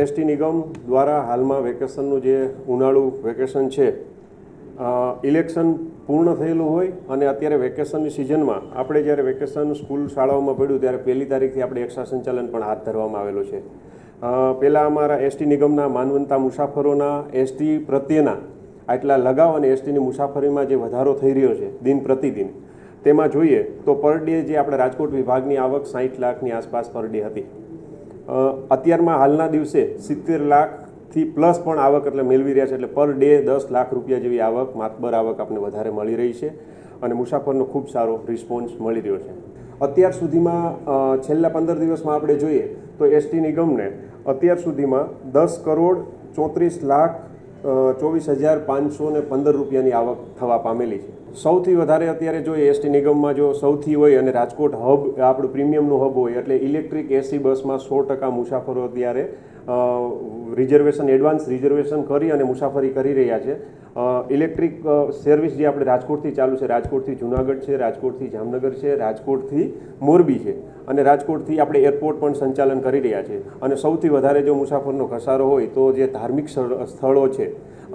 ST નિગમ દ્વારા હાલમાં વેકેશનનું જે ઉનાળુ વેકેશન છે, ઇલેક્શન પૂર્ણ થયેલું હોય અને અત્યારે વેકેશનની સિઝનમાં આપણે જ્યારે વેકેશન સ્કૂલ શાળાઓમાં પડ્યું ત્યારે 1લી તારીખથી આપણે એક્સ્ટ્રા સંચાલન પણ હાથ ધરવામાં આવેલું છે. પહેલાં અમારા એસટી નિગમના માનવંતા મુસાફરોના એસટી પ્રત્યેના આટલા લગાવ અને એસટીની મુસાફરીમાં જે વધારો થઈ રહ્યો છે દિન પ્રતિદિન, તેમાં જોઈએ તો પર ડે જે આપણે રાજકોટ વિભાગની આવક 60 લાખની આસપાસ પર ડે હતી. અત્યારમાં હાલના દિવસે 70 લાખથી પ્લસ પણ આવક એટલે મેળવી રહ્યા છે. એટલે પર ડે 10 લાખ રૂપિયા જેવી આવક, માતબર આવક આપણે વધારે મળી રહી છે અને મુસાફરનો ખૂબ સારો રિસ્પોન્સ મળી રહ્યો છે. અત્યાર સુધીમાં છેલ્લા 15 દિવસમાં આપણે જોઈએ તો એસટી નિગમને અત્યાર સુધીમાં 10,24,24,515 રૂપિયાની આવક થવા પામેલી છે. સૌથી વધારે અત્યારે જોઈએ એસટી નિગમમાં જો સૌથી હોય અને રાજકોટ હબ આપણું પ્રીમિયમનું હબ હોય એટલે ઇલેક્ટ્રિક એસી બસમાં 100% મુસાફરો અત્યારે રિઝર્વેશન, એડવાન્સ રિઝર્વેશન કરી અને મુસાફરી કરી રહ્યા છે. ઇલેક્ટ્રિક સર્વિસ જે આપણે રાજકોટથી ચાલુ છે, રાજકોટથી જુનાગઢ છે, રાજકોટથી જામનગર છે, રાજકોટથી મોરબી છે અને રાજકોટથી આપણે એરપોર્ટ પણ સંચાલન કરી રહ્યા છે. અને સૌથી વધારે જો મુસાફરનો ઘસારો હોય તો જે ધાર્મિક સ્થળો છે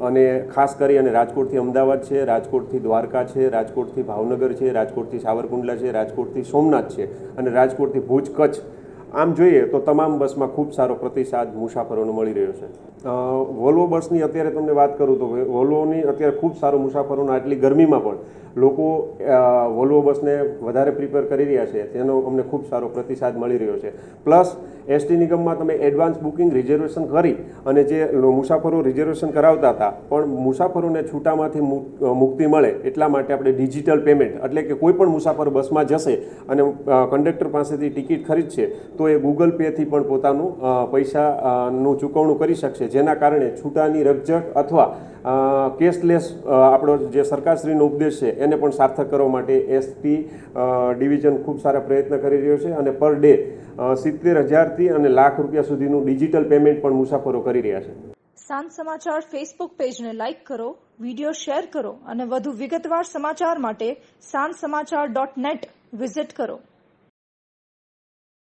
અને ખાસ કરી અને રાજકોટથી અમદાવાદ છે, રાજકોટથી દ્વારકા છે, રાજકોટથી ભાવનગર છે, રાજકોટથી સાવરકુંડલા છે, રાજકોટથી સોમનાથ છે અને રાજકોટથી ભુજ કચ્છ, આમ જોઈએ તો તમામ બસમાં ખૂબ સારો પ્રતિસાદ મુસાફરોનો મળી રહ્યો છે. વોલ્વો બસની અત્યારે તમને વાત કરું તો વોલ્વોની અત્યારે ખૂબ સારો મુસાફરોનો આટલી ગરમીમાં પણ લોકો વોલ્વો બસને વધારે પ્રિપેર કરી રહ્યા છે, તેનો અમને ખૂબ સારો પ્રતિસાદ મળી રહ્યો છે. પ્લસ એસટી નિગમમાં તમે એડવાન્સ બુકિંગ રિઝર્વેશન કરી અને જે મુસાફરો રિઝર્વેશન કરાવતા હતા પણ મુસાફરોને છૂટામાંથી મુક્તિ મળે એટલા માટે આપણે ડિજિટલ પેમેન્ટ, એટલે કે કોઈ પણ મુસાફર બસમાં જશે અને કંડક્ટર પાસેથી ટિકિટ ખરીદશે તો એ ગૂગલ પેથી પણ પોતાનું પૈસાનું ચૂકવણું કરી શકશે, જેના કારણે છૂટાની રકઝક અથવા કેશલેસ આપણો જે સરકારશ્રીનો ઉપદેશ છે એને પણ સાર્થક કરવા માટે એસટી ડિવિઝન ખૂબ સારા પ્રયત્ન કરી રહ્યો છે અને પર ડે 70,000થી અને લાખ રૂપિયા સુધીનું ડિજિટલ પેમેન્ટ પણ મુસાફરો કરી રહ્યા છે. સાંજ સમાચાર ફેસબુક પેજને લાઇક કરો, વિડીયો શેર કરો અને વધુ વિગતવાર સમાચાર માટે sanssamachar.net વિઝિટ કરો.